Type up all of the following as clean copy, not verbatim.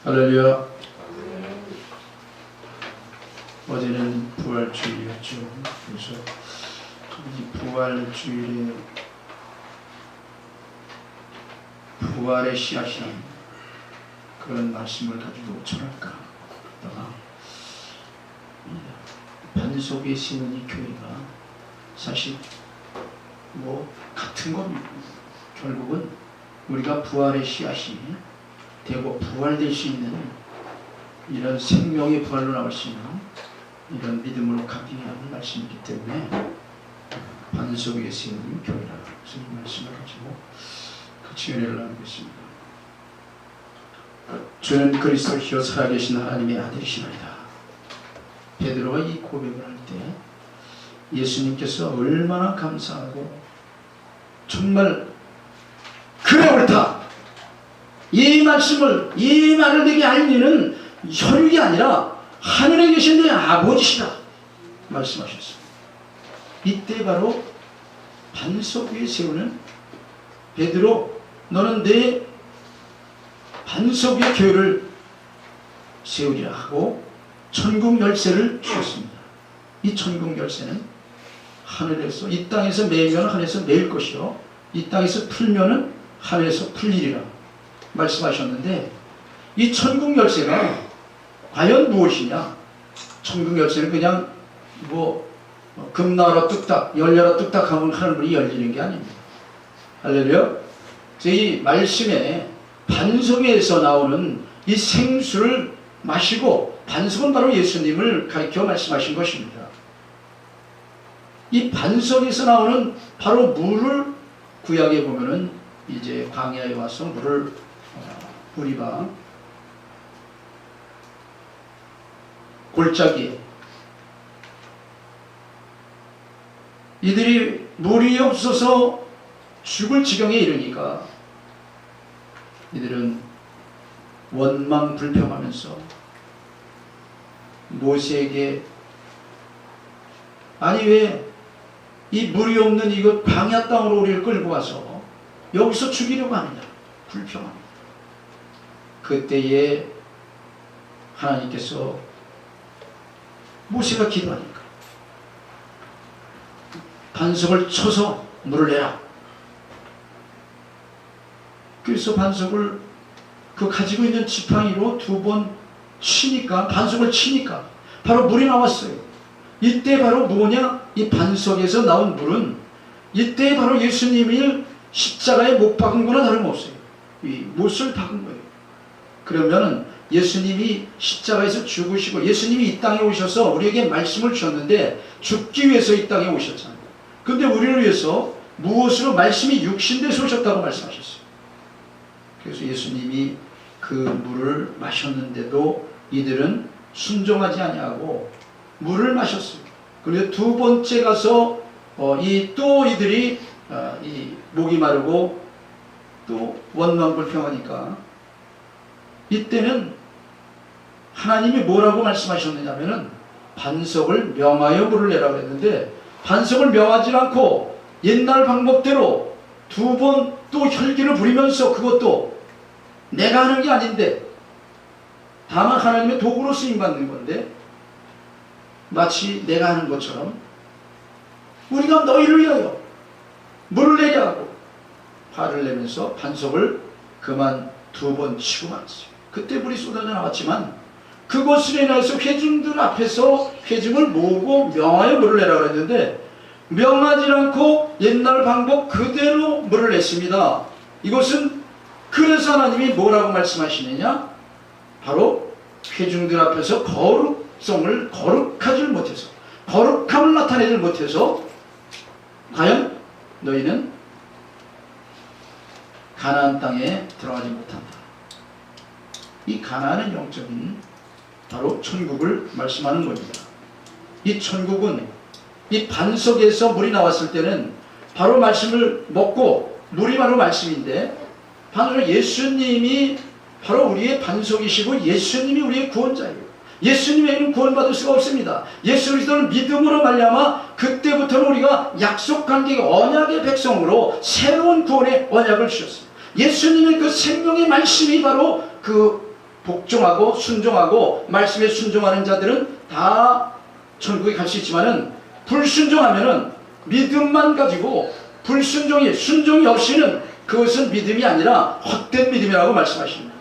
할렐루야. 어제는 부활주일이었죠. 그래서 이 부활주일에 부활의 씨앗이라는 그런 말씀을 가지고 전할까 하다가 반석에 세운 이 교회가 사실 뭐 같은 겁니다. 결국은 우리가 부활의 씨앗이 되고 부활될 수 있는 이런 생명의 부활로 나올 수 있는 이런 믿음으로 가기 위한 말씀이기 때문에 반석 위에 세운 교회라. 그래서 이 말씀을 가지고 같이 은혜를 나누겠습니다. 주는 그리스도시요 살아계신 하나님의 아들이시나이다. 베드로가 이 고백을 할 때 예수님께서 얼마나 감사하고 정말 그래 옳다, 이 말씀을, 이 말을 내게 알리는 혈육이 아니라 하늘에 계신 내 아버지시다 말씀하셨습니다. 이때 바로 반석 위에 세우는 베드로, 너는 내 반석 위에 교회를 세우리라 하고 천국 열쇠를 주셨습니다. 이 천국 열쇠는 하늘에서, 이 땅에서 매이면 하늘에서 매일 것이요 이 땅에서 풀면은 하늘에서 풀리리라 말씀하셨는데, 이 천국 열쇠가 과연 무엇이냐? 천국 열쇠는 그냥 뭐 금나라 뚝딱 열려라 뚝딱 하면 하늘문이 열리는 게 아닙니다. 할렐루야. 이 말씀에 반석에서 나오는 이 생수를 마시고, 반석은 바로 예수님을 가리켜 말씀하신 것입니다. 이 반석에서 나오는 바로 물을 구약에 보면은 이제 광야에 와서 물을 우리가 골짜기에 이들이 물이 없어서 죽을 지경에 이르니까 이들은 원망불평하면서 모세에게, 아니 왜 이 물이 없는 이곳 광야 땅으로 우리를 끌고 와서 여기서 죽이려고 하느냐 불평합니다. 그때에 하나님께서 모세가 기도하니까 반석을 쳐서 물을 내라. 그래서 반석을 그 가지고 있는 지팡이로 2번 치니까, 반석을 치니까 바로 물이 나왔어요. 이때 바로 뭐냐? 이 반석에서 나온 물은 이때 바로 예수님이 십자가에 못 박은 거나 다름없어요. 이 못을 박은 거예요. 그러면은 예수님이 십자가에서 죽으시고 예수님이 이 땅에 오셔서 우리에게 말씀을 주셨는데 죽기 위해서 이 땅에 오셨잖아요. 근데 우리를 위해서 무엇으로? 말씀이 육신돼서 오셨다고 말씀하셨어요. 그래서 예수님이 그 물을 마셨는데도 이들은 순종하지 아니하고 물을 마셨어요. 그리고 2번째 가서 또 이들이 이 목이 마르고 또 원망불평하니까 이때는 하나님이 뭐라고 말씀하셨느냐면은 반석을 명하여 물을 내라고 했는데, 반석을 명하지 않고 옛날 방법대로 2번 또 혈기를 부리면서, 그것도 내가 하는 게 아닌데 다만 하나님의 도구로 쓰임받는 건데, 마치 내가 하는 것처럼 우리가 너희를 위하여 물을 내게 하고 화를 내면서 반석을 그만 2번 치고 말았어요. 그때 물이 쏟아져 나왔지만 그것으로 인해서 회중들 앞에서 회중을 모으고 명하여 물을 내라고 했는데, 명하지 않고 옛날 방법 그대로 물을 냈습니다. 이것은 그래서 하나님이 뭐라고 말씀하시느냐? 바로 회중들 앞에서 거룩하지 못해서, 거룩함을 나타내지 못해서 과연 너희는 가나안 땅에 들어가지 못한다. 이 가나안은 영적인 바로 천국을 말씀하는 겁니다. 이 천국은 이 반석에서 물이 나왔을 때는 바로 말씀을 먹고, 물이 바로 말씀인데, 바로 예수님이 바로 우리의 반석이시고 예수님이 우리의 구원자예요. 예수님 외에는 구원받을 수가 없습니다. 예수 그리스도를 믿음으로 말미암아 그때부터는 우리가 약속관계 언약의 백성으로 새로운 구원의 언약을 주셨습니다. 예수님의 그 생명의 말씀이 바로 그 복종하고 순종하고 말씀에 순종하는 자들은 다 천국에 갈 수 있지만은 불순종하면은 믿음만 가지고 순종이 없이는 그것은 믿음이 아니라 헛된 믿음이라고 말씀하십니다.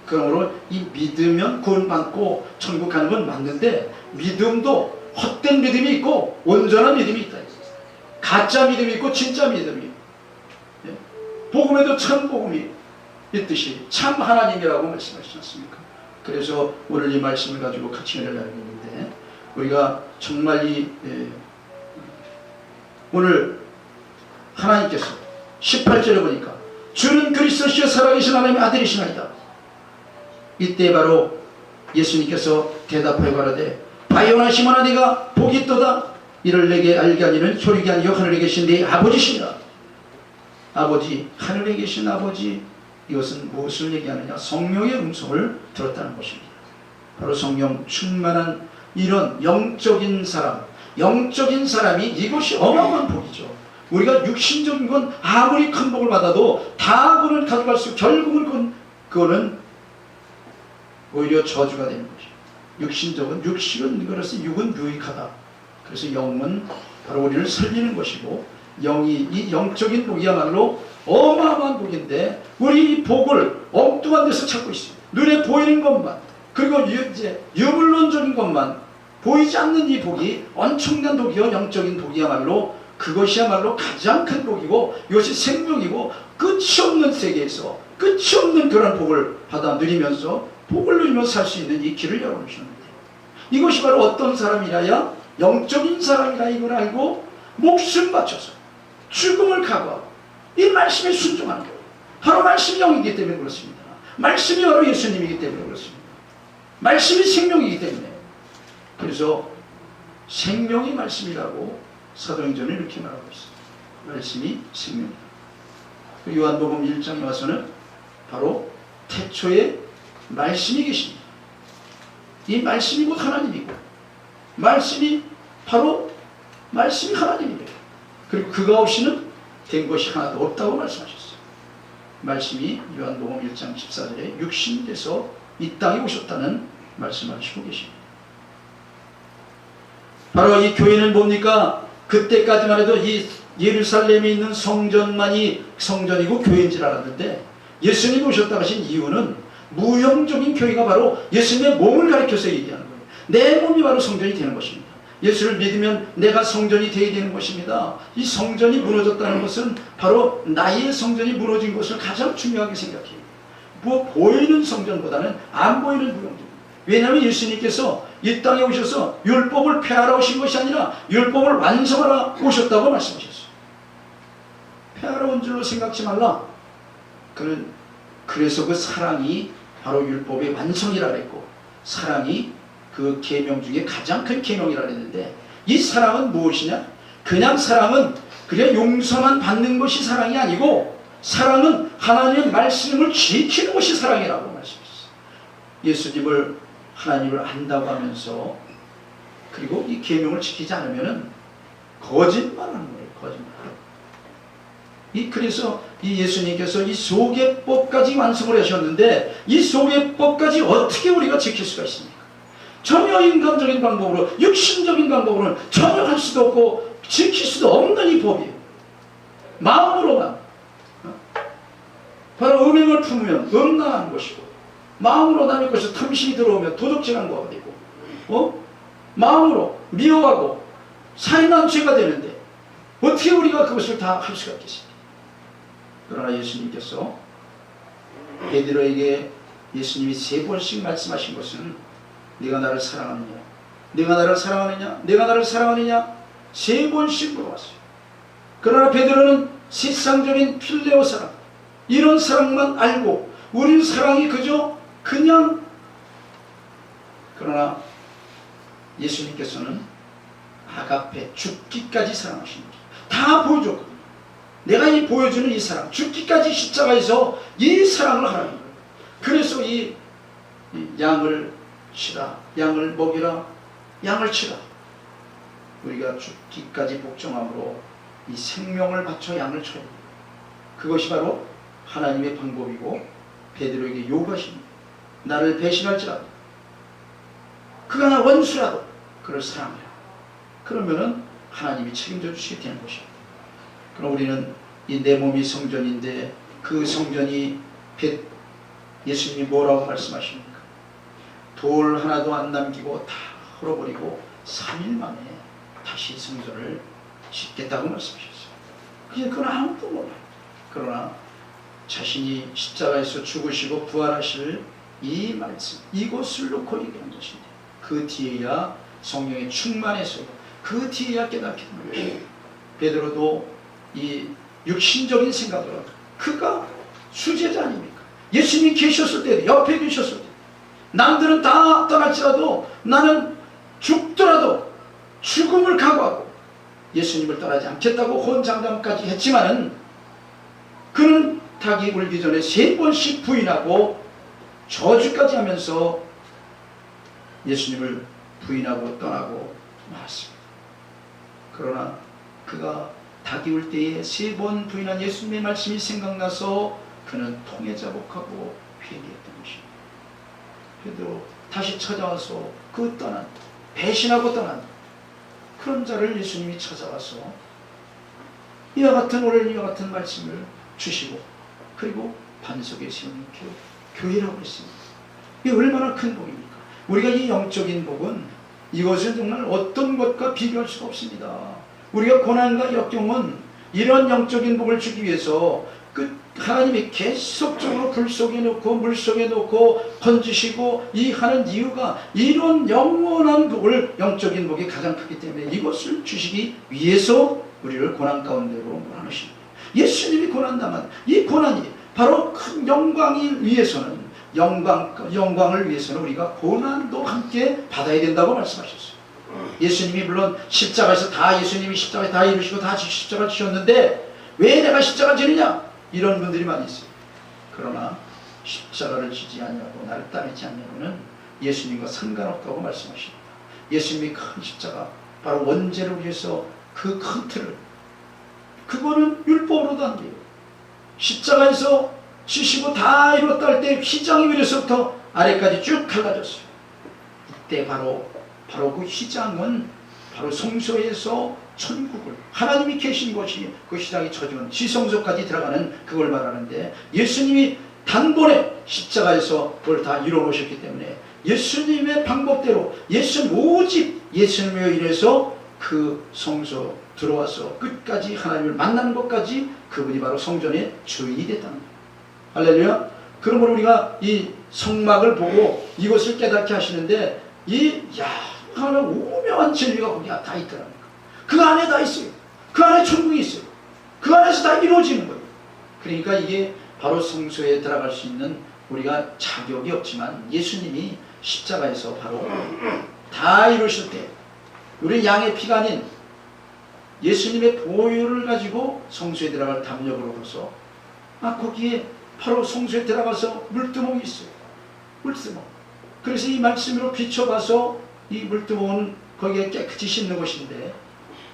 그러므로 이 믿으면 구원받고 천국 가는 건 맞는데 믿음도 헛된 믿음이 있고 온전한 믿음이 있다. 가짜 믿음이 있고 진짜 믿음이 있고, 복음에도 참 복음이 있듯이 참 하나님이라고 말씀하시지 않습니까? 그래서 오늘 이 말씀을 가지고 같이 은혜를 나누고 있는데, 우리가 정말 오늘 하나님께서 18절에 보니까 주는 그리스도시여 살아계신 하나님의 아들이시나이다. 이때 바로 예수님께서 대답하여 가라되 바요나 시몬아 네가 복이 있도다. 이를 내게 알게 하니는 혈육이 아니요 하늘에 계신 네 아버지시니라. 아버지, 하늘에 계신 아버지, 이것은 무엇을 얘기하느냐? 성령의 음성을 들었다는 것입니다. 바로 성령 충만한 이런 영적인 사람이 이것이 어마어마한 복이죠. 우리가 육신적인 건 아무리 큰 복을 받아도 다 그걸 가져갈 수, 결국은 그거는 오히려 저주가 되는 것이죠. 육식은 그래서 육은 유익하다. 그래서 영은 바로 우리를 살리는 것이고, 이 영적인 복이야말로 어마어마한 복인데, 우리 이 복을 엉뚱한 데서 찾고 있습니다. 눈에 보이는 것만, 그리고 이제 유물론적인 것만, 보이지 않는 이 복이 엄청난 복이요, 영적인 복이야말로 그것이야말로 가장 큰 복이고, 이것이 생명이고, 끝이 없는 세계에서 끝이 없는 그런 복을 받아 누리면서 복을 누리면서 살 수 있는 이 길을 열어주셨는데, 이것이 바로 어떤 사람이라야? 영적인 사람이라 이걸 알고 목숨 바쳐서 죽음을 각오하고 이 말씀에 순종하는 거예요. 바로 말씀이 영이기 때문에 그렇습니다. 말씀이 바로 예수님이기 때문에 그렇습니다. 말씀이 생명이기 때문에. 그래서 생명이 말씀이라고 사도행전은 이렇게 말하고 있어요. 말씀이 생명이다. 요한복음 1장에 와서는 바로 태초에 말씀이 계십니다. 이 말씀이 곧 하나님이고, 말씀이 하나님이에요. 그리고 그가 없이는 된 것이 하나도 없다고 말씀하셨어요. 말씀이 요한복음 1장 14절에 육신이 돼서 이 땅에 오셨다는 말씀을 하시고 계십니다. 바로 이 교회는 뭡니까? 그때까지만 해도 이 예루살렘에 있는 성전만이 성전이고 교회인 줄 알았는데, 예수님이 오셨다고 하신 이유는 무형적인 교회가 바로 예수님의 몸을 가리켜서 얘기하는 거예요. 내 몸이 바로 성전이 되는 것입니다. 예수를 믿으면 내가 성전이 되어야 되는 것입니다. 이 성전이 무너졌다는 것은 바로 나의 성전이 무너진 것을 가장 중요하게 생각해요. 보이는 성전보다는 안 보이는 무형전. 왜냐하면 예수님께서 이 땅에 오셔서 율법을 폐하러 오신 것이 아니라 율법을 완성하러 오셨다고 말씀하셨어요. 폐하러 온 줄로 생각지 말라. 그래서 그 사랑이 바로 율법의 완성이라 그랬고, 사랑이 그 계명 중에 가장 큰 계명이라 그랬는데, 이 사랑은 무엇이냐? 그냥 사랑은 그냥 용서만 받는 것이 사랑이 아니고, 사랑은 하나님의 말씀을 지키는 것이 사랑이라고 말씀하셨어요. 예수님을 하나님을 안다고 하면서 그리고 이 계명을 지키지 않으면 거짓말하는 거예요. 거짓말. 그래서 이 예수님께서 이 소개법까지 완성을 하셨는데, 이 소개법까지 어떻게 우리가 지킬 수가 있습니까? 전혀 인간적인 방법으로, 육신적인 방법으로는 전혀 할 수도 없고 지킬 수도 없는 이 법이에요. 마음으로만. 바로 음행을 품으면 음란한 것이고, 마음으로 남의 것에 탐심이 들어오면 도적질한 거가 되고, 마음으로 미워하고 살인한 죄가 되는데 어떻게 우리가 그것을 다 할 수가 있겠습니까? 그러나 예수님께서 베드로에게 예수님이 3번씩 말씀하신 것은 네가 나를 사랑하느냐, 네가 나를 사랑하느냐, 네가 나를 사랑하느냐 3번씩 물어봤어요. 그러나 베드로는 세상적인 필레오 사랑, 이런 사랑만 알고, 우리 사랑이 그냥, 그러나 예수님께서는 아가페, 죽기까지 사랑하시는 거예요. 다 보여줬거든요. 내가 보여주는 이 사랑, 죽기까지 십자가에서 이 사랑을 하라는 거예요. 그래서 이 양을 치라, 양을 먹이라, 양을 치라. 우리가 죽기까지 복종함으로 이 생명을 바쳐 양을 쳐야 돼요. 그것이 바로 하나님의 방법이고 베드로에게 요구하십니다. 나를 배신할지라도, 그가 나 원수라도 그를 사랑해라. 그러면은 하나님이 책임져 주시게 되는 것입니다. 그럼 우리는 이 내 몸이 성전인데 그 성전이 예수님이 뭐라고 말씀하십니까? 돌 하나도 안 남기고 다 헐어버리고 3일 만에 다시 성전을 짓겠다고 말씀하셨어요. 그건 아무도 몰라요. 그러나 자신이 십자가에서 죽으시고 부활하실 이 말씀, 이것을 놓고 얘기하는 것인데, 그 뒤에야 성령의 충만해서 그 뒤에야 깨닫게 되는 것입니다. 베드로도 이 육신적인 생각으로, 그가 수제자 아닙니까? 예수님이 계셨을 때, 옆에 계셨을 때, 남들은 다 떠날지라도 나는 죽더라도 죽음을 각오하고 예수님을 떠나지 않겠다고 혼장담까지 했지만은, 그는 닭이 울기 전에 3번씩 부인하고 저주까지 하면서 예수님을 부인하고 떠나고 말았습니다. 그러나 그가 닭이 울 때에 3번 부인한 예수님의 말씀이 생각나서 그는 통회자복하고 회개했던 것입니다. 그래도 다시 찾아와서 그 떠난, 배신하고 떠난 그런 자를 예수님이 찾아와서 이와 같은, 오늘 이와 같은 말씀을 주시고, 그리고 반석에 세우는 교회라고 했습니다. 이게 얼마나 큰 복입니까? 우리가 이 영적인 복은, 이것은 정말 어떤 것과 비교할 수가 없습니다. 우리가 고난과 역경은 이런 영적인 복을 주기 위해서 하나님이 계속적으로 불 속에 놓고 물 속에 놓고 건지시고 이 하는 이유가, 이런 영원한 복을, 영적인 복이 가장 크기 때문에 이것을 주시기 위해서 우리를 고난 가운데로 몰아넣으십니다. 예수님이 고난 당한 이 고난이 바로 큰 영광을 위해서는, 영광을 위해서는 우리가 고난도 함께 받아야 된다고 말씀하셨어요. 예수님이 물론 십자가에서 다, 예수님이 십자가에 다 이루시고 다 십자가 지셨는데 왜 내가 십자가 지느냐, 이런 분들이 많이 있어요. 그러나 십자가를 지지 아니하고 나를 따르지 않냐고는 예수님과 상관없다고 말씀하십니다. 예수님이 큰 십자가, 바로 원죄를 위해서 그 큰 틀을, 그거는 율법으로도 안 돼요. 십자가에서 지시고 다 이뤘다 할 때 휘장이 위에서부터 아래까지 쭉 갈라졌어요. 이때 바로 그 휘장은 바로 성소에서 천국을, 하나님이 계신 곳이 그 휘장이 쳐주는 지성소까지 들어가는 그걸 말하는데, 예수님이 단번에 십자가에서 그걸 다 이뤄놓으셨기 때문에 예수님의 방법대로, 오직 예수님에 인해서 그 성소 들어와서 끝까지 하나님을 만나는 것까지, 그분이 바로 성전의 주인이 됐다는 거예요. 할렐루야. 그러므로 우리가 이 성막을 보고 이것을 깨닫게 하시는데, 하나 오묘한 진리가 거기 다 있더랍니다. 그 안에 다 있어요. 그 안에 천국이 있어요. 그 안에서 다 이루어지는 거예요. 그러니까 이게 바로 성소에 들어갈 수 있는 우리가 자격이 없지만, 예수님이 십자가에서 바로 다 이루실 때, 우리 양의 피가 아닌 예수님의 보혈을 가지고 성소에 들어갈 담력으로서, 거기에 바로 성소에 들어가서 물두멍이 있어요. 물두멍. 그래서 이 말씀으로 비춰봐서 이 물두멍은 거기에 깨끗이 씻는 것인데,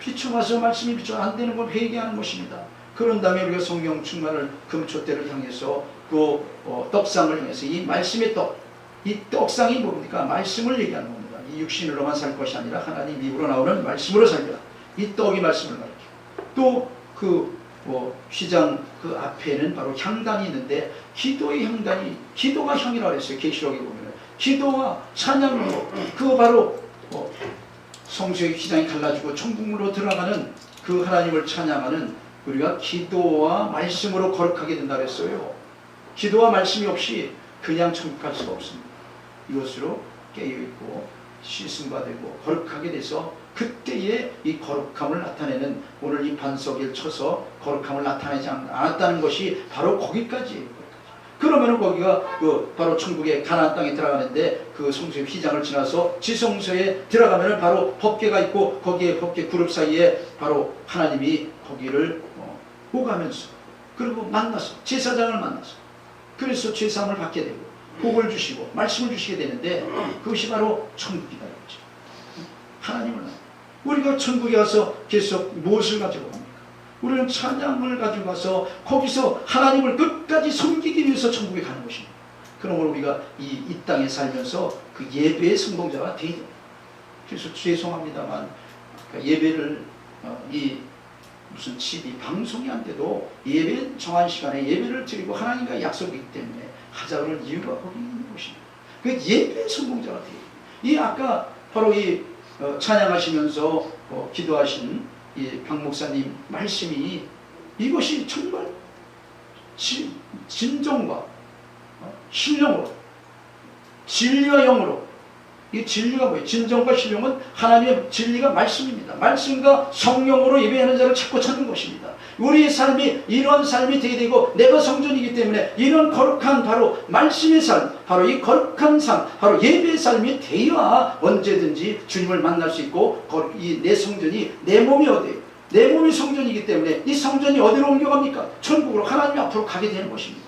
비춰봐서 말씀이 비춰 안 되는 건 회개하는 것입니다. 그런 다음에 우리가 성령 충만을, 금초대를 향해서 그 떡상을 향해서 이 말씀의 떡, 이 떡상이 뭡니까? 말씀을 얘기하는 겁니다. 이 육신으로만 살 것이 아니라 하나님 입으로 나오는 말씀으로 살리라. 이 떡이 말씀을 가르쳐요. 또 휘장 그 앞에는 바로 향단이 있는데, 기도의 향단이, 기도가 향이라고 했어요. 계시록에 보면 기도와 찬양으로, 그거 바로 성소의 휘장이 갈라지고 천국으로 들어가는 그 하나님을 찬양하는, 우리가 기도와 말씀으로 거룩하게 된다 그랬어요. 기도와 말씀이 없이 그냥 천국 갈 수가 없습니다. 이것으로 깨어있고 씻음과 되고 거룩하게 돼서, 그때의 이 거룩함을 나타내는, 오늘 이 반석을 쳐서 거룩함을 나타내지 않았다는 것이 바로 거기까지예요. 그러면 거기가 바로 천국의 가나안 땅에 들어가는데, 그 성소의 휘장을 지나서 지성소에 들어가면 바로 법궤가 있고, 거기에 법궤 그룹 사이에 바로 하나님이 거기를 오가면서, 그리고 만나서 제사장을 만나서, 그래서 죄사함을 받게 되고 복을 주시고 말씀을 주시게 되는데, 그것이 바로 천국이다 이거죠. 하나님을 만나. 우리가 천국에 가서 계속 무엇을 가지고 갑니까? 우리는 찬양을 가지고 가서 거기서 하나님을 끝까지 섬기기 위해서 천국에 가는 것입니다. 그러므로 우리가 이 땅에 살면서 그 예배의 성공자가 되야 됩니다. 그래서 죄송합니다만 예배를 이 무슨 TV 방송이 안 돼도 예배 정한 시간에 예배를 드리고 하나님과 약속이기 때문에 하자는 이유가 거기 있는 것입니다. 그 예배의 성공자가 돼요. 이 아까 바로 이 찬양하시면서 기도하신 이 박 목사님 말씀이 이것이 정말 진정과 신령으로 진리와 영으로, 이 진리가 뭐예요? 진정과 신령은 하나님의 진리가 말씀입니다. 말씀과 성령으로 예배하는 자를 찾고 찾는 것입니다. 우리의 삶이 이런 삶이 되게 되고 내가 성전이기 때문에 이런 거룩한 바로 말씀의 삶, 바로 이 거룩한 삶, 바로 예배의 삶이 되어야 언제든지 주님을 만날 수 있고 이 내 성전이 내 몸이 어디예요? 내 몸이 성전이기 때문에 이 성전이 어디로 옮겨갑니까? 천국으로 하나님 앞으로 가게 되는 것입니다.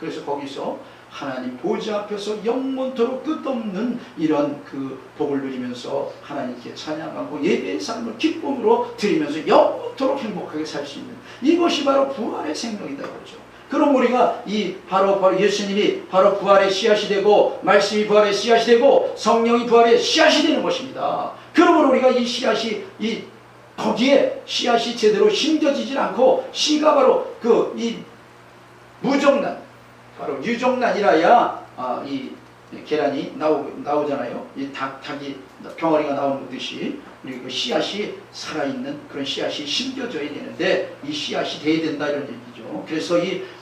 그래서 거기서 하나님 보좌 앞에서 영원토록 끝없는 이런 그 복을 누리면서 하나님께 찬양하고 예배의 삶을 기쁨으로 드리면서 영원토록 행복하게 살 수 있는 이것이 바로 부활의 생명이다 그러죠. 그럼 우리가 이 바로 예수님이 바로 부활의 씨앗이 되고 말씀이 부활의 씨앗이 되고 성령이 부활의 씨앗이 되는 것입니다. 그러므로 우리가 이 씨앗이 거기에 씨앗이 제대로 심겨지질 않고 씨가 바로 이 무정란, 바로 유정란이라야 이 계란이 나오잖아요. 이 닭이 병아리가 나오듯이 그 씨앗이 살아있는 그런 씨앗이 심겨져야 되는데 이 씨앗이 돼야 된다 이런 얘기죠. 그래서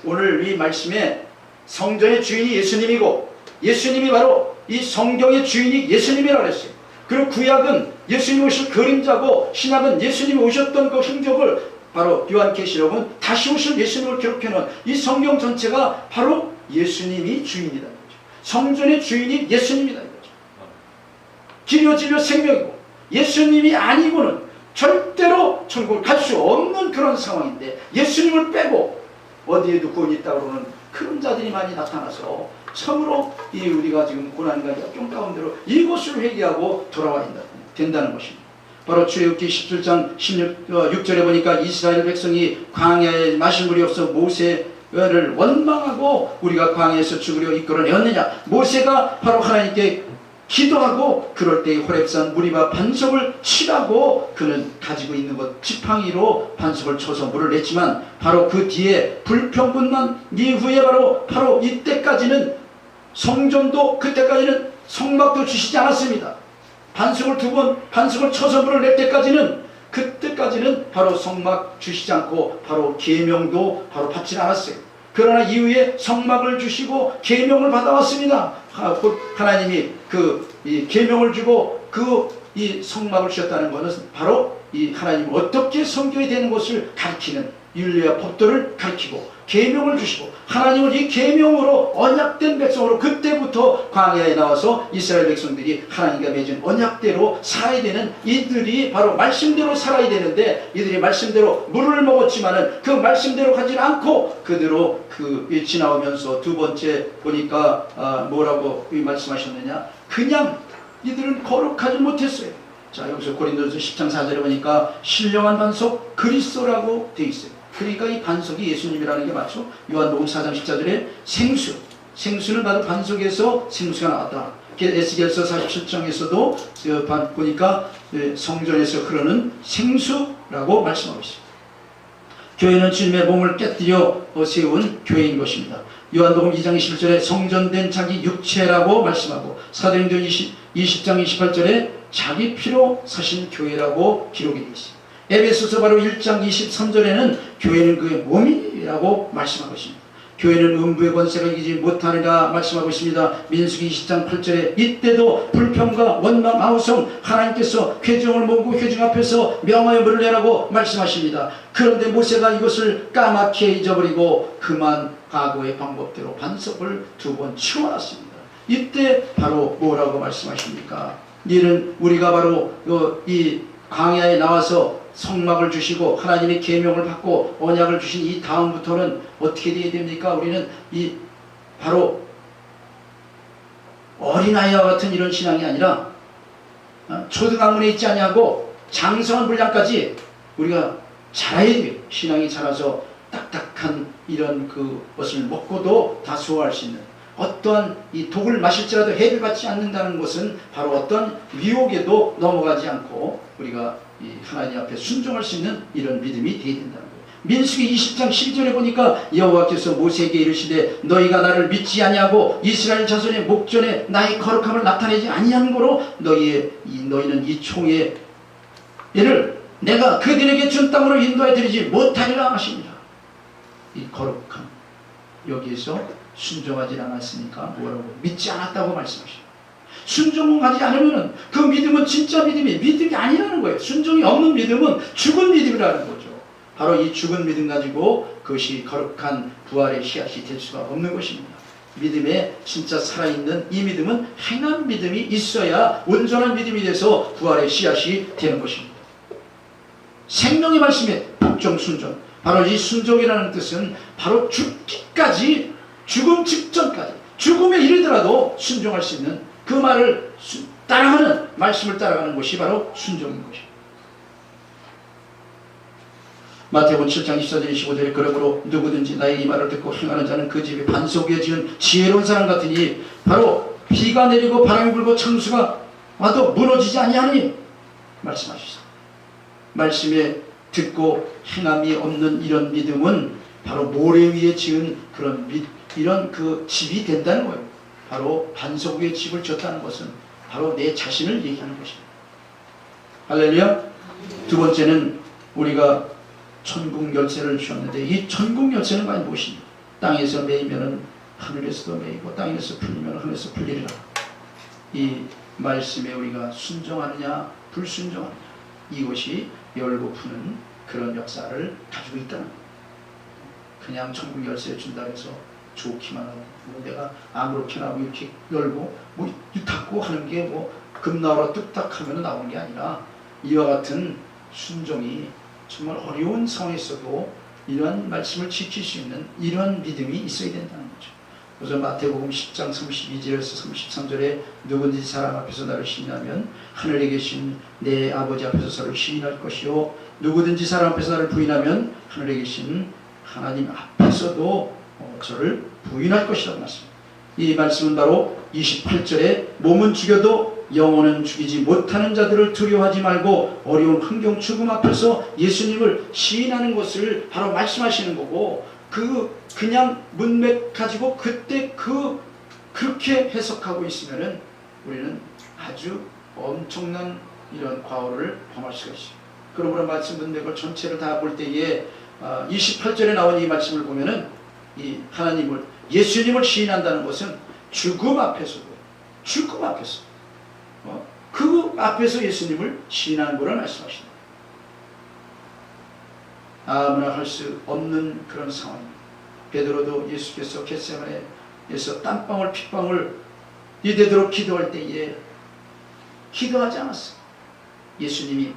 오늘 이 말씀에 성전의 주인이 예수님이고 예수님이 바로 이 성경의 주인이 예수님이라고 했어요. 그리고 구약은 예수님이 오실 그림자고 신약은 예수님이 오셨던 그 흔적을 바로 요한계시록은 다시 오실 예수님을 기록해놓은 이 성경 전체가 바로 예수님이 주인이다 이거죠. 성전의 주인이 예수님이다 이거죠. 길이요 진리요 생명이고 예수님이 아니고는 절대로 천국을 갈 수 없는 그런 상황인데 예수님을 빼고 어디에도 구원이 있다고 그러는 그런 자들이 많이 나타나서 참으로 우리가 지금 고난과 역경 가운데로 이곳을 회개하고 돌아와야 된다는 것입니다. 바로 출애굽기 17장 16절에 보니까 이스라엘 백성이 광야에 마실 물이 없어 모세를 원망하고 우리가 광야에서 죽으려 이끌어내었느냐. 모세가 바로 하나님께 기도하고 그럴 때 호렙산 무리바 반석을 치라고 그는 가지고 있는 것 지팡이로 반석을 쳐서 물을 냈지만 바로 그 뒤에 불평분난 이후에 바로 이때까지는 성전도 그때까지는 성막도 주시지 않았습니다. 반석을 쳐서 물을 낼 때까지는 그때까지는 바로 성막 주시지 않고 바로 계명도 바로 받지 않았어요. 그러나 이후에 성막을 주시고 계명을 받아왔습니다. 하나님이 이 계명을 주고 이 성막을 주셨다는 것은 바로 이 하나님 어떻게 섬겨야 되는 것을 가르치는 윤리와 법도를 가르치고 계명을 주시고 하나님은 이 계명으로 언약된 백성으로 그때부터 광야에 나와서 이스라엘 백성들이 하나님과 맺은 언약대로 살아야 되는 이들이 바로 말씀대로 살아야 되는데 이들이 말씀대로 물을 먹었지만은 그 말씀대로 가지 않고 그대로 지나오면서 두 번째 보니까 뭐라고 말씀하셨느냐 그냥 이들은 거룩하지 못했어요. 자 여기서 고린도전서 10장 4절에 보니까 신령한 반석 그리스도라고 되어 있어요. 그러니까 이 반석이 예수님이라는 게 맞죠. 요한복음 4장 14절에 생수는 바로 반석에서 생수가 나왔다. 에스겔서 47장에서도 보니까 성전에서 흐르는 생수라고 말씀하고 있습니다. 교회는 주님의 몸을 깨뜨려 세운 교회인 것입니다. 요한복음 2장 21절에 성전된 자기 육체라고 말씀하고 사도행전 20장 28절에 자기 피로 사신 교회라고 기록이 되어 있습니다. 에베소서 바로 1장 23절에는 교회는 그의 몸이라고 말씀하고 있습니다. 교회는 음부의 권세가 이기지 못하느라 말씀하고 있습니다. 민수기 20장 8절에 이때도 불평과 원망 아우성 하나님께서 회중을 모으고 회중 앞에서 명하여 물을 내라고 말씀하십니다. 그런데 모세가 이것을 까맣게 잊어버리고 그만 과거의 방법대로 반석을 2번 치워놨습니다. 이때 바로 뭐라고 말씀하십니까? 이는 우리가 바로 이 광야에 나와서 성막을 주시고 하나님의 계명을 받고 언약을 주신 이 다음부터는 어떻게 되어야 됩니까? 우리는 바로 어린아이와 같은 이런 신앙이 아니라 초등학문에 있지 아니하고 장성한 분량까지 우리가 자라야 돼요. 신앙이 자라서 딱딱한 이런 것을 먹고도 다 소화할 수 있는 어떠한 이 독을 마실지라도 해를 받지 않는다는 것은 바로 어떤 유혹에도 넘어가지 않고 우리가 이 하나님 앞에 순종할 수 있는 이런 믿음이 되어야 된다는 거예요. 민수기 20장 12절에 보니까 여호와께서 모세에게 이르시되 너희가 나를 믿지 아니하고 이스라엘 자손의 목전에 나의 거룩함을 나타내지 아니하는 거로 너희는 이 총의 얘를 내가 그들에게 준 땅으로 인도해 드리지 못하리라 하십니다. 이 거룩함 여기에서 순종하지 않았으니까 뭐라고 믿지 않았다고 말씀하십니다. 순종하지 않으면 그 믿음은 진짜 믿음이 아니라는 거예요. 순종이 없는 믿음은 죽은 믿음이라는 거죠. 바로 이 죽은 믿음 가지고 그것이 거룩한 부활의 씨앗이 될 수가 없는 것입니다. 믿음에 진짜 살아있는 이 믿음은 행한 믿음이 있어야 온전한 믿음이 돼서 부활의 씨앗이 되는 것입니다. 생명의 말씀에 복종 순종, 바로 이 순종이라는 뜻은 바로 죽기까지, 죽음 직전까지, 죽음에 이르더라도 순종할 수 있는 그 말을 따라가는, 말씀을 따라가는 것이 바로 순종인 것입니다. 마태복음 7장 24절 25절에 그러므로 누구든지 나의 이 말을 듣고 행하는 자는 그 집에 반석 위에 지은 지혜로운 사람 같으니 바로 비가 내리고 바람이 불고 창수가 와도 무너지지 아니하니 말씀하시죠. 말씀에 듣고 행함이 없는 이런 믿음은 바로 모래 위에 지은 그런 이런 그 집이 된다는 거예요. 바로 반석 위에 집을 지었다는 것은 바로 내 자신을 얘기하는 것입니다. 할렐루야. 두 번째는 우리가 천국 열쇠를 주셨는데 이 천국 열쇠는 과연 무엇입니까? 땅에서 매이면 하늘에서도 매이고 땅에서 풀리면 하늘에서 풀리리라. 이 말씀에 우리가 순종하느냐 불순종하느냐, 이것이 열고 푸는 그런 역사를 가지고 있다는 거예요. 그냥 천국 열쇠 준다 해서 좋기만 하고 내가 아무렇게나 이렇게 열고 닫고 하는 게 금 나오라 뚝딱 하면 나오는 게 아니라 이와 같은 순종이 정말 어려운 상황에서도 이러한 말씀을 지킬 수 있는 이러한 믿음이 있어야 된다는 거죠. 그래서 마태복음 10장 32절에서 33절에 누구든지 사람 앞에서 나를 시인하면 하늘에 계신 내 아버지 앞에서 저를 시인할 것이요 누구든지 사람 앞에서 나를 부인하면 하늘에 계신 하나님 앞에서도 저를 부인할 것이라고 말씀합니다. 이 말씀은 바로 28절에 몸은 죽여도 영혼은 죽이지 못하는 자들을 두려워하지 말고 어려운 환경 죽음 앞에서 예수님을 시인하는 것을 바로 말씀하시는 거고, 그냥 문맥 가지고 그때 그렇게 해석하고 있으면은 우리는 아주 엄청난 이런 과오를 범할 수가 있어요. 그러므로 말씀 문맥을 전체를 다 볼 때에 28절에 나온 이 말씀을 보면은 이 하나님을, 예수님을 시인한다는 것은 죽음 앞에서도, 그 앞에서 예수님을 시인하는 것을 말씀하십니다. 아무나 할 수 없는 그런 상황입니다. 베드로도 예수께서 겟세마네에서 땀방울 핏방울 이대도록 기도할 때에 기도하지 않았어요. 예수님이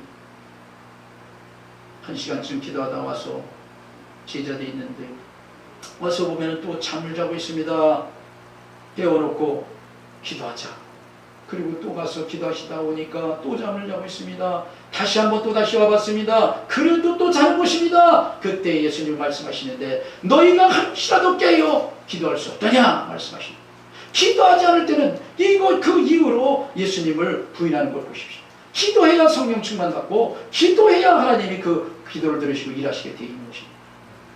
1시간쯤 기도하다 와서 제자들이 있는데 와서 보면 또 잠을 자고 있습니다. 깨워놓고 기도하자. 그리고 또 가서 기도하시다 오니까 또 잠을 자고 있습니다. 다시 한번 또 다시 와봤습니다. 그래도 또 자는 것입니다. 그때 예수님 말씀하시는데 너희가 한시라도 깨어 기도할 수 없다냐 말씀하십니다. 기도하지 않을 때는 그 이후로 예수님을 부인하는 걸 보십시오. 기도해야 성령 충만받고 기도해야 하나님이 그 기도를 들으시고 일하시게 되어 있는 것입니다.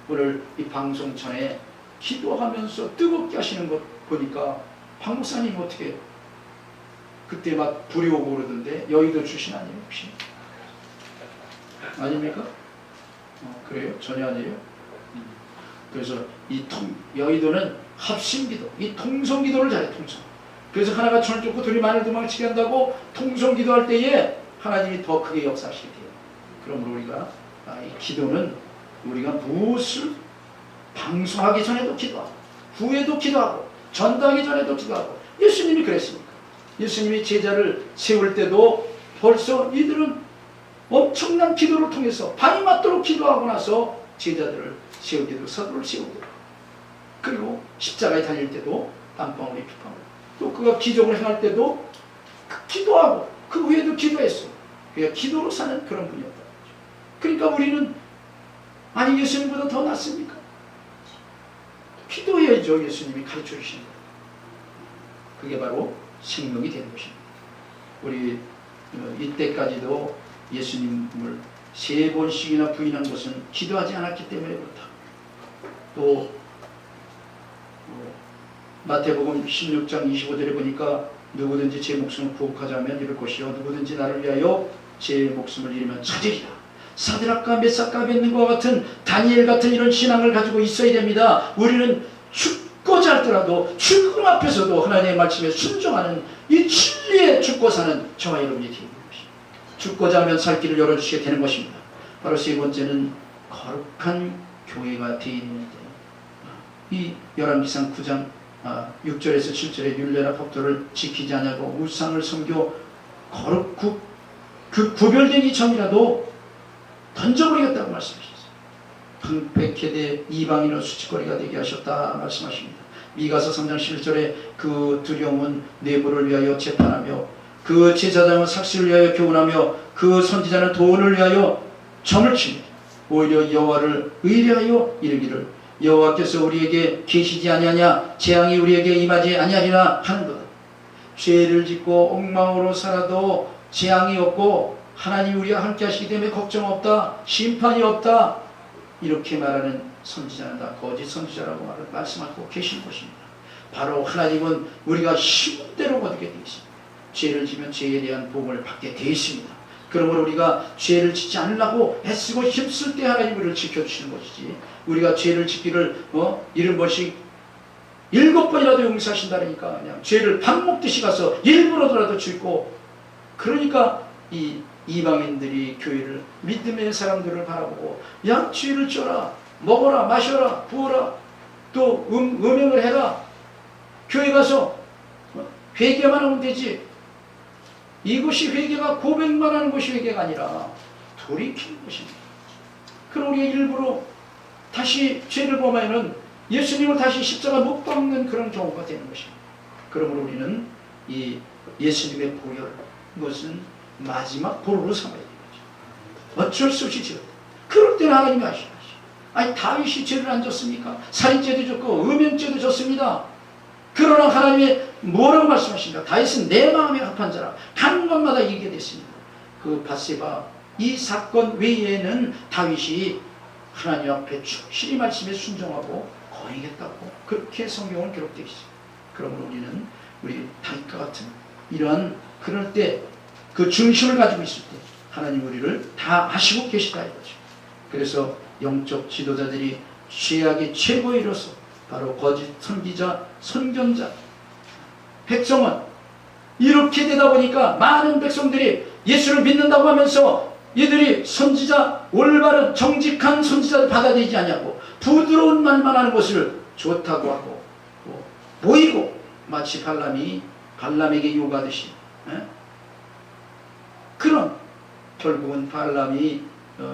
오늘 이 방송 전에 기도하면서 뜨겁게 하시는 것 보니까 박 목사님 어떻게 그때 막 불이 오고 그러던데 여의도 출신 아니에요 혹시? 아닙니까? 그래요? 전혀 아니에요? 그래서 여의도는 합심기도, 이 통성기도를 잘해. 통성. 그래서 하나가 천을 쫓고 둘이 만을 도망치게 한다고 통성기도할 때에 하나님이 더 크게 역사하시게 돼요. 그러므로 우리가 이 기도는 우리가 무엇을 방송하기 전에도 기도하고 후에도 기도하고 전도하기 전에도 기도하고, 예수님이 그랬습니까? 예수님이 제자를 세울 때도 벌써 이들은 엄청난 기도를 통해서 밤이 맞도록 기도하고 나서 제자들을 세우기도 사도를 세우고, 그리고 십자가에 달릴 때도 땀방울이 핏방울, 또 그가 기적을 행할 때도 기도하고 그 후에도 기도했어요. 그러니까 기도로 사는 그런 분이었다. 그러니까 우리는 아니 예수님보다 더 낫습니까? 기도해야죠. 예수님이 가르쳐 주신 거. 그게 바로 생명이 되는 것입니다. 우리 이때까지도 예수님을 3번씩이나 부인한 것은 기도하지 않았기 때문에 그렇다. 또 마태복음 16장 25절에 보니까 누구든지 제 목숨을 구속하자면 이룰 것이요 누구든지 나를 위하여 제 목숨을 잃으면 찾으리라. 사드락과 메삭과 아벳느고와 같은 다니엘 같은 이런 신앙을 가지고 있어야 됩니다. 우리는 죽고자 할지라도 죽음 앞에서도 하나님의 말씀에 순종하는 이 진리에 죽고 사는 저와 여러분이 되는 것입니다. 죽고자 하면 살 길을 열어주시게 되는 것입니다. 바로 세 번째는 거룩한 교회가 되어 있는데, 이 열왕기상 9장 6절에서 7절에 율례나 법도를 지키지 않냐고 우상을 섬겨 그 구별된 이 점이라도 던져버리겠다고 말씀하셨어요. 황폐케 되 이방인은 수치거리가 되게 하셨다 말씀하십니다. 미가서 3장 11절에 그 두려움은 내부를 위하여 재판하며 그 제사장은 삭시를 위하여 교훈하며 그 선지자는 도원을 위하여 점을 칩니다. 오히려 여호와를 의뢰하여 이르기를 여호와께서 우리에게 계시지 아니하냐 재앙이 우리에게 임하지 아니하리라 하는 거다. 죄를 짓고 엉망으로 살아도 재앙이 없고 하나님 우리와 함께 하시기 때문에 걱정 없다, 심판이 없다, 이렇게 말하는 선지자는 다 거짓 선지자라고 말씀하고 계시는 것입니다. 바로 하나님은 우리가 힘대로 거두게 되어 있습니다. 죄를 지면 죄에 대한 복을 받게 되어 있습니다. 그러므로 우리가 죄를 짓지 않으려고 애쓰고 힘쓸 때 하나님 우리를 지켜주시는 것이지, 우리가 죄를 짓기를 70번씩 7번이라도 용서하신다니까 그냥 죄를 밥 먹듯이 가서 일부러라도 짓고, 그러니까 이 이방인들이 교회를 믿음의 사람들을 바라보고 야 죄를 쪄라, 먹어라, 마셔라, 부어라, 또 음행을 해라, 교회 가서 회개만 하면 되지, 이것이 회개가 고백만 하는 것이 회개가 아니라 돌이키는 것입니다. 그럼 우리가 일부러 다시 죄를 범하면 예수님을 다시 십자가 못 박는 그런 경우가 되는 것입니다. 그러므로 우리는 이 예수님의 보혈, 이것은 마지막 보루로 삼아야 되는 거죠. 어쩔 수 없이 지었다. 그럴 때는 하나님이 하시는 것이죠. 아니 다윗이 죄를 안 졌습니까? 살인죄도 졌고 음행죄도 졌습니다. 그러나 하나님이 뭐라고 말씀하십니까? 다윗은 내 마음에 합한 자라 가는 곳마다 이기게 됐습니다. 그 밧세바 이 사건 외에는 다윗이 하나님 앞에 충실히 말씀에 순종하고 거행했다고 그렇게 성경은 기록되어 있습니다. 그러므로 우리는 우리 다윗과 같은 이러한 그럴 때 그 중심을 가지고 있을 때 하나님 우리를 다 아시고 계시다 이거죠. 그래서 영적 지도자들이 죄악의 최고에 이르러서 바로 거짓 선지자, 선견자, 백성은 이렇게 되다 보니까 많은 백성들이 예수를 믿는다고 하면서 이들이 선지자, 올바른 정직한 선지자를 받아들이지 않냐고 부드러운 말만 하는 것을 좋다고 하고 보이고, 마치 발람에게 요구하듯이 그런, 결국은 발람이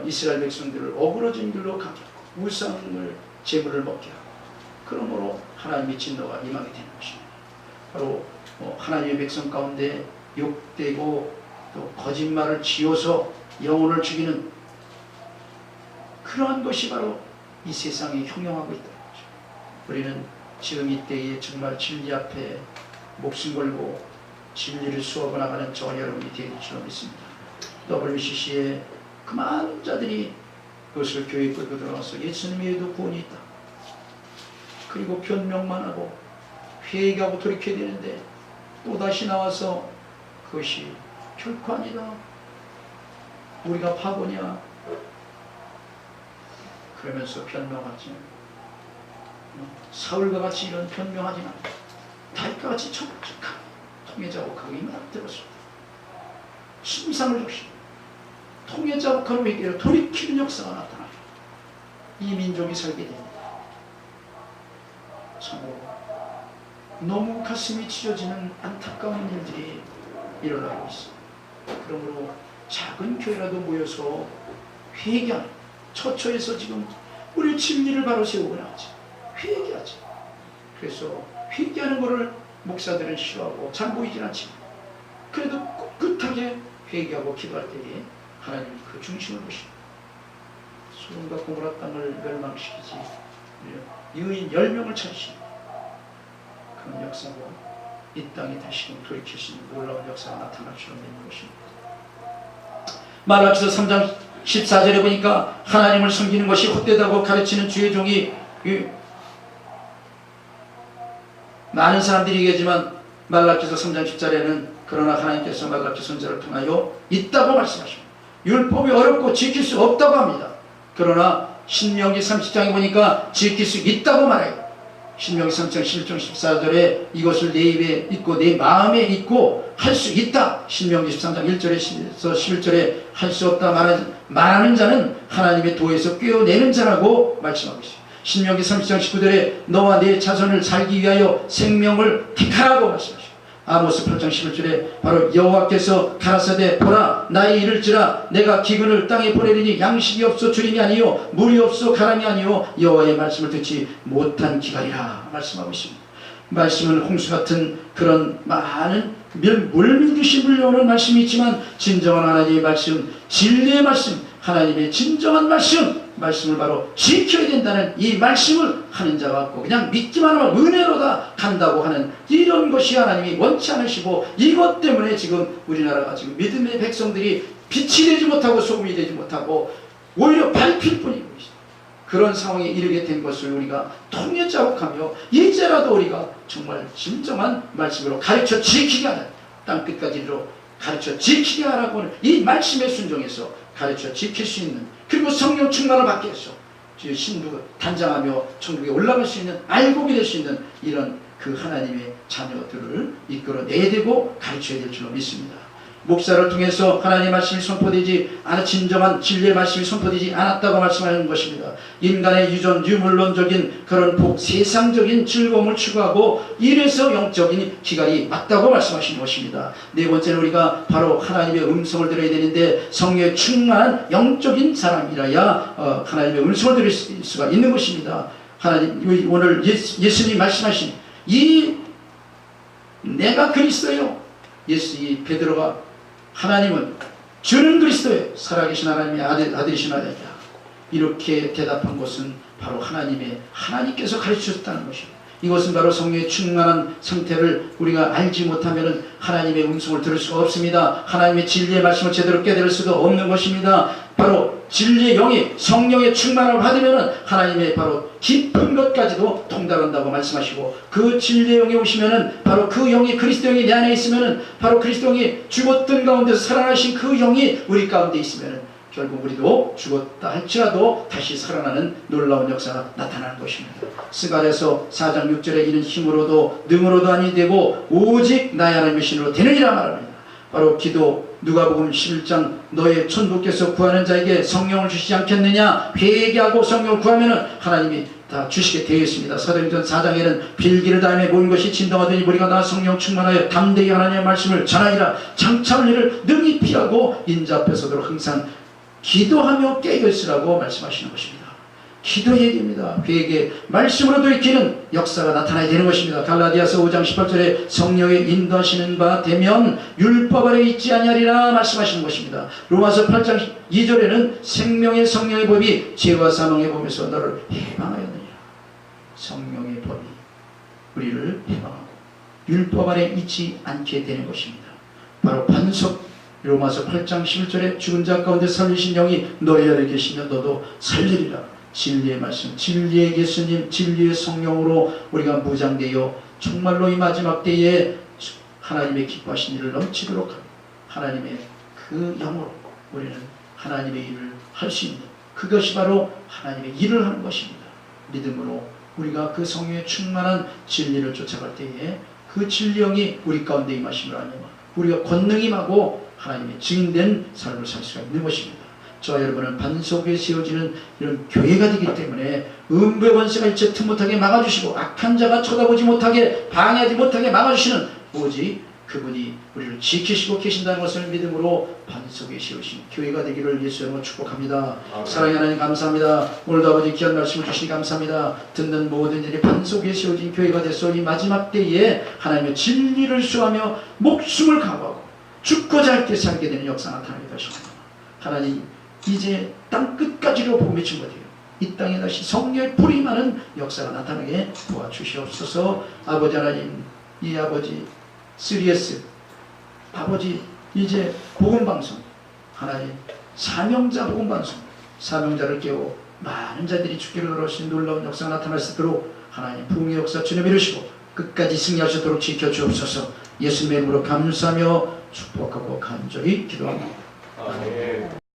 이스라엘 백성들을 어그러진 길로 가게 하고 우상을 제물을 먹게 하고, 그러므로 하나님의 진노가 임하게 되는 것입니다. 바로 하나님의 백성 가운데 욕되고 또 거짓말을 지어서 영혼을 죽이는 그러한 것이 바로 이 세상에 형용하고 있다는 거죠. 우리는 지금 이때에 정말 진리 앞에 목숨 걸고 진리를 수업을 나가는 저와 여러분이 되길 줄 믿습니다. WCC에 그 많은 자들이 그것을 교회에 끌고 들어와서 예수님 외에도 구원이 있다, 그리고 변명만 하고 회개하고 돌이켜야 되는데 또다시 나와서 그것이 결코 아니다, 우리가 바보냐 그러면서 변명하지, 사울과 같이 이런 변명하지 말고 다윗과 같이 정직한 통해자복하고 이만 들었습니다. 신상을 줬습니다. 통해자복하는 회개로 돌이키는 역사가 나타나요. 이 민족이 살게 됩니다. 참으로 너무 가슴이 찢어지는 안타까운 일들이 일어나고 있습니다. 그러므로 작은 교회라도 모여서 회개하는, 처처에서 지금 우리 진리를 바로 세우고 나가지, 회개하지. 그래서 회개하는 것을 목사들은 싫어하고 잘 보이진 않지만 그래도 꿋꿋하게 회개하고 기도할 때에 하나님이 그 중심을 보십니다. 소돔과 고모라 땅을 멸망시키지 유인 10명을 찾으십니다. 그런 역사가 이 땅에 다시금 돌이키시는 놀라운 역사가 나타날 줄 믿는 것입니다. 말라기서 3장 14절에 보니까 하나님을 섬기는 것이 헛되다고 가르치는 주의 종이 많은 사람들이 얘기하지만 말라기서 3장 10절에는 그러나 하나님께서 말라기 선지자를 통하여 있다고 말씀하십니다. 율법이 어렵고 지킬 수 없다고 합니다. 그러나 신명기 30장에 보니까 지킬 수 있다고 말해요. 신명기 3장 11절 14절에 이것을 내 입에 있고 내 마음에 있고 할 수 있다. 신명기 13장 1절에서 11절에 할 수 없다 말하는 자는 하나님의 도에서 꿰어내는 자라고 말씀하고 있어요. 신명기 30장 19절에 너와 내 자손을 살기 위하여 생명을 택하라고 말씀하시고, 아모스 8장 11절에 바로 여호와께서 가라사대 보라 나의 이를지라 내가 기근을 땅에 보내리니 양식이 없어 주림이 아니요 물이 없어 가람이 아니요 여호와의 말씀을 듣지 못한 기갈이라 말씀하고 있습니다. 말씀은 홍수 같은 그런 많은 물밀듯이 물려오는 말씀이 있지만 진정한 하나님의 말씀, 진리의 말씀, 하나님의 진정한 말씀을 바로 지켜야 된다는 이 말씀을 하는 자가 없고 그냥 믿기만 하면 은혜로다 간다고 하는 이런 것이 하나님이 원치 않으시고, 이것 때문에 지금 우리나라가 지금 믿음의 백성들이 빛이 되지 못하고 소금이 되지 못하고 오히려 밟힐 뿐이고 그런 상황에 이르게 된 것을 우리가 통해 자복하며 이제라도 우리가 정말 진정한 말씀으로 가르쳐 지키게 하는, 땅끝까지로 가르쳐 지키게 하라고 하는 이 말씀에 순종해서 가르쳐 지킬 수 있는, 그리고 성령 충만을 받게 해서 신부 단장하며 천국에 올라갈 수 있는, 알곡이 될 수 있는 이런 그 하나님의 자녀들을 이끌어내야 되고 가르쳐야 될 줄로 믿습니다. 목사를 통해서 하나님의 말씀이 선포되지 않은, 진정한 진리의 말씀이 선포되지 않았다고 말씀하는 것입니다. 인간의 유물론적인 그런 세상적인 즐거움을 추구하고 이래서 영적인 기갈이 맞다고 말씀하시는 것입니다. 네 번째는 우리가 바로 하나님의 음성을 들어야 되는데, 성령에 충만한 영적인 사람이라야 하나님의 음성을 들을 수가 있는 것입니다. 하나님 오늘 예수님 말씀하신 이 내가 그리스도요, 이 베드로가 하나님은 주는 그리스도예요, 살아계신 하나님의 아들이신 아들이다, 이렇게 대답한 것은 바로 하나님께서 가르치셨다는 것입니다. 이것은 바로 성령의 충만한 상태를 우리가 알지 못하면 하나님의 음성을 들을 수가 없습니다. 하나님의 진리의 말씀을 제대로 깨달을 수도 없는 것입니다. 바로 진리의 영이 성령의 충만함을 받으면 하나님의 바로 깊은 것까지도 통달한다고 말씀하시고, 그 진리의 영이 오시면 바로 그 영이, 그리스도 영이 내 안에 있으면 바로 그리스도 영이 죽었던 가운데서 살아나신 그 영이 우리 가운데 있으면 결국 우리도 죽었다 할지라도 다시 살아나는 놀라운 역사가 나타나는 것입니다. 스가랴서 4장 6절에 이는 힘으로도 능으로도 아니 되고 오직 나의 하나님의 신으로 되느니라 말합니다. 바로 기도, 누가복음 11장 너의 천부께서 구하는 자에게 성령을 주시지 않겠느냐, 회개하고 성령을 구하면 하나님이 다 주시게 되어 있습니다. 사도행전 4장에는 빌기를 다음에 모인 것이 진동하더니 무리가 다 성령 충만하여 담대히 하나님의 말씀을 전하니라. 장차올 일을 능히 피하고 인자 앞에 서도록 항상 기도하며 깨어있으라고 말씀하시는 것입니다. 기도해야 됩니다. 회개, 말씀으로 돌이키는 역사가 나타나야 되는 것입니다. 갈라디아서 5장 18절에 성령의 인도하시는 바 되면 율법 아래 있지 아니하리라 말씀하시는 것입니다. 로마서 8장 2절에는 생명의 성령의 법이 죄와 사망의 법에서 너를 해방하였느니라. 성령의 법이 우리를 해방하고 율법 아래 있지 않게 되는 것입니다. 바로 반석, 로마서 8장 11절에 죽은 자 가운데 살리신 영이 너희 안에 계시면 너도 살리리라. 진리의 말씀, 진리의 예수님, 진리의 성령으로 우리가 무장되어 정말로 이 마지막 때에 하나님의 기뻐하신 일을 넘치도록 하고 하나님의 그 영으로 우리는 하나님의 일을 할 수 있는, 그것이 바로 하나님의 일을 하는 것입니다. 믿음으로 우리가 그 성령의 충만한 진리를 쫓아갈 때에 그 진리 영이 우리 가운데 임하심을 아니면 우리가 권능 임하고 하나님의 증인된 삶을 살 수가 있는 것입니다. 저와 여러분은 반석 위에 세워지는 이런 교회가 되기 때문에 음부의 권세가 일체 틈 못하게 막아주시고 악한 자가 쳐다보지 못하게 방해하지 못하게 막아주시는 오직 그분이 우리를 지키시고 계신다는 것을 믿음으로 반석 위에 세우신 교회가 되기를 예수 이름으로 축복합니다. 사랑의 하나님 감사합니다. 오늘도 아버지 귀한 말씀을 주시니 감사합니다. 듣는 모든 일이 반석 위에 세워진 교회가 되서 이 마지막 때에 하나님의 진리를 수하며 목숨을 각오하고 죽고자 할 때 살게 되는 역사 나타나게 하십니다. 하나님, 이제 땅끝까지로 복음의 증거되어 이 땅에 다시 성령의 불이 많은 역사가 나타나게 도와주시옵소서. 아버지 하나님, 이 아버지 3S 아버지 이제 복음방송 하나님 사명자 복음방송 사명자를 깨워 많은 자들이 주기를 얻으신 놀라운 역사가 나타날 수 있도록 하나님 부흥의 역사 주님 이루시고 끝까지 승리하시도록 지켜주옵소서. 예수님의 이름으로 감사하며 축복하고 간절히 기도합니다. 아멘.